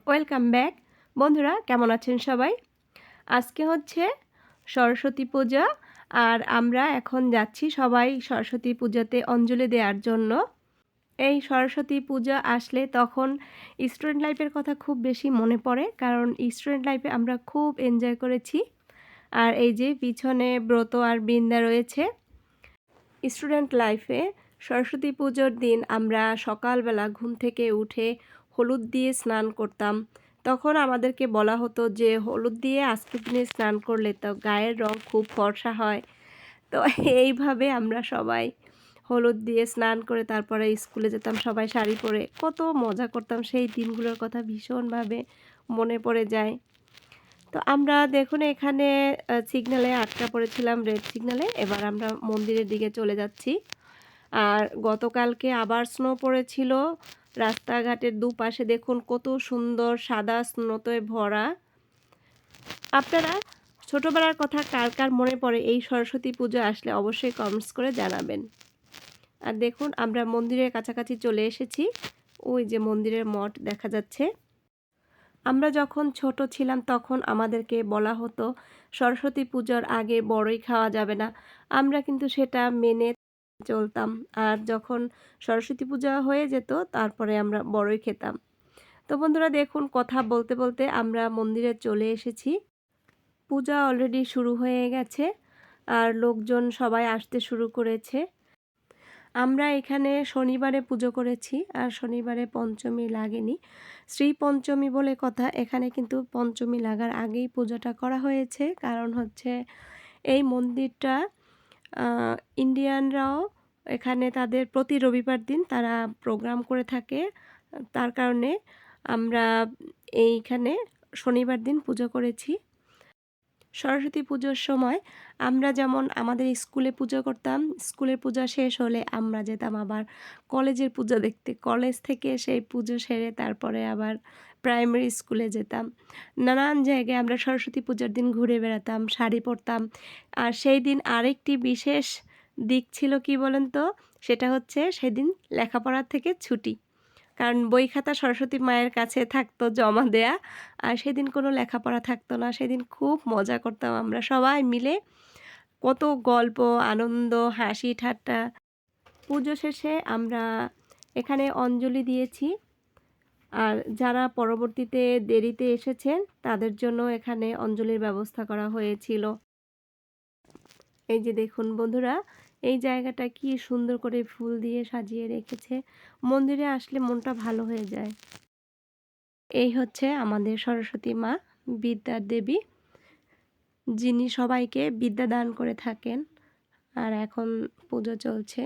Welcome back. বন্ধুরা কেমন আছেন সবাই? আজকে হচ্ছে সরস্বতী পূজা আর আমরা এখন যাচ্ছি সবাই সরস্বতী পূজাতে অঞ্জলি দেওয়ার জন্য। এই সরস্বতী পূজা আসলে তখন স্টুডেন্ট লাইফের কথা খুব বেশি মনে পড়ে, কারণ স্টুডেন্ট লাইফে আমরা খুব এনজয় করেছি। আর এই যে পিছনে ব্রত আর বৃন্দা রয়েছে। স্টুডেন্ট লাইফে সরস্বতী পুজোর দিন আমরা সকালবেলা ঘুম থেকে উঠে হলুদ দিয়ে স্নান করতাম। তখন আমাদেরকে বলা হতো যে হলুদ দিয়ে আজকের দিনে স্নান করলে তো গায়ের রং খুব ফর্সা হয়। তো এইভাবে আমরা সবাই হলুদ দিয়ে স্নান করে তারপরে স্কুলে যেতাম সবাই শাড়ি পরে। কত মজা করতাম, সেই দিনগুলোর কথা ভীষণভাবে মনে পড়ে যায়। তো আমরা দেখুন এখানে সিগন্যালে আটকা পড়েছিলাম, রেড সিগন্যালে। এবার আমরা মন্দিরের দিকে চলে যাচ্ছি। আর গতকালকে আবার স্নো পড়েছিল। রাস্তাঘাটের দুপাশে দেখুন কত সুন্দর সাদা স্নোতে ভরা। আপনারা ছোটবেলার কথা কার কার মনে পড়ে এই সরস্বতী পুজো আসলে অবশ্যই কমেন্টস করে জানাবেন। আর দেখুন আমরা মন্দিরের কাছাকাছি চলে এসেছি। ওই যে মন্দিরের মঠ দেখা যাচ্ছে। আমরা যখন ছোট ছিলাম তখন আমাদেরকে বলা হতো সরস্বতী পূজার আগে বড়ই খাওয়া যাবে না। আমরা কিন্তু সেটা মেনে চলতাম। আর যখন সরস্বতী পূজা হয়ে যেত তারপরে আমরা বড়ই খেতাম। তো বন্ধুরা দেখুন কথা বলতে বলতে আমরা মন্দিরে চলে এসেছি। পূজা অলরেডি শুরু হয়ে গেছে আর লোকজন সবাই আসতে শুরু করেছে। আমরা এখানে শনিবারে পুজো করেছি আর শনিবারে পঞ্চমী লাগেনি। শ্রী পঞ্চমী বলে কথা, এখানে কিন্তু পঞ্চমী লাগার আগেই পূজাটা করা হয়েছে। কারণ হচ্ছে এই মন্দিরটা ইন্ডিয়ানরাও এখানে তাদের প্রতি রবিবার দিন তারা প্রোগ্রাম করে থাকে। তার কারণে আমরা এইখানে শনিবার দিন পুজো করেছি। সরস্বতী পুজোর সময় আমরা যেমন আমাদের স্কুলে পুজো করতাম, স্কুলের পূজা শেষ হলে আমরা যেতাম আবার কলেজের পুজো দেখতে। কলেজ থেকে সেই পুজো সেরে তারপরে আবার প্রাইমারি স্কুলে যেতাম। নানান জায়গায় আমরা সরস্বতী পূজার দিন ঘুরে বেড়াতাম, শাড়ি পরতাম। আর সেই দিন আরেকটি বিশেষ দিক ছিল কি বলেন তো? সেটা হচ্ছে সেদিন লেখাপড়ার থেকে ছুটি। কারণ বই খাতা সরস্বতী মায়ের কাছে থাকতো জমা দেয়া। আর সেদিন কোনো লেখাপড়া থাকতো না। সেদিন খুব মজা করতাম আমরা সবাই মিলে। কত গল্প, আনন্দ, হাসি ঠাট্টা। পুজো শেষে আমরা এখানে অঞ্জলি দিয়েছি। আর যারা পরবর্তীতে দেরিতে এসেছেন তাদের জন্য এখানে অঞ্জলির ব্যবস্থা করা হয়েছিল। এই যে দেখুন বন্ধুরা, এই জায়গাটা কি সুন্দর করে ফুল দিয়ে সাজিয়ে রেখেছে। মন্দিরে আসলে মনটা ভালো হয়ে যায়। এই হচ্ছে আমাদের সরস্বতী মা, বিদ্যার দেবী, যিনি সবাইকে বিদ্যা দান করে থাকেন। আর এখন পুজো চলছে।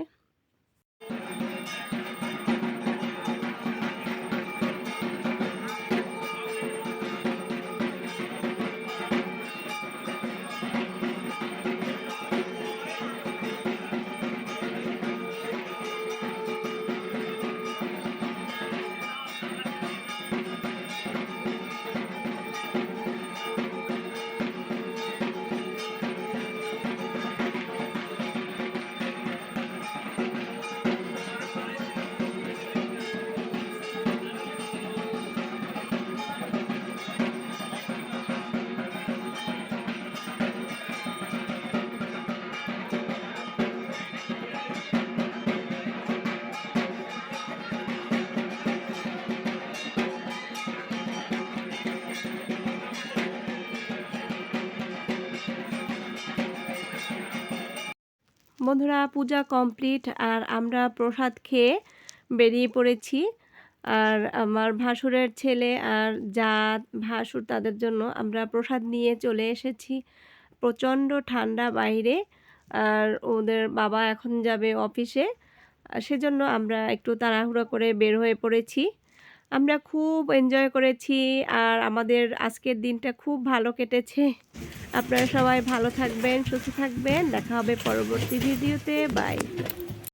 বন্ধুরা পূজা কমপ্লিট আর আমরা প্রসাদ খেয়ে বেরিয়ে পড়েছি। আর আমার ভাসুরের ছেলে আর যা ভাসুর তাদের জন্য আমরা প্রসাদ নিয়ে চলে এসেছি। প্রচণ্ড ঠান্ডা বাইরে, আর ওদের বাবা এখন যাবে অফিসে। সেজন্য আমরা একটু তাড়াহুড়ো করে বের হয়ে পড়েছি। আমরা খুব এনজয় করেছি আর আমাদের আজকের দিনটা খুব ভালো কেটেছে। আপনারা সবাই ভালো থাকবেন, সুস্থ থাকবেন। দেখা হবে পরবর্তী ভিডিওতে। বাই।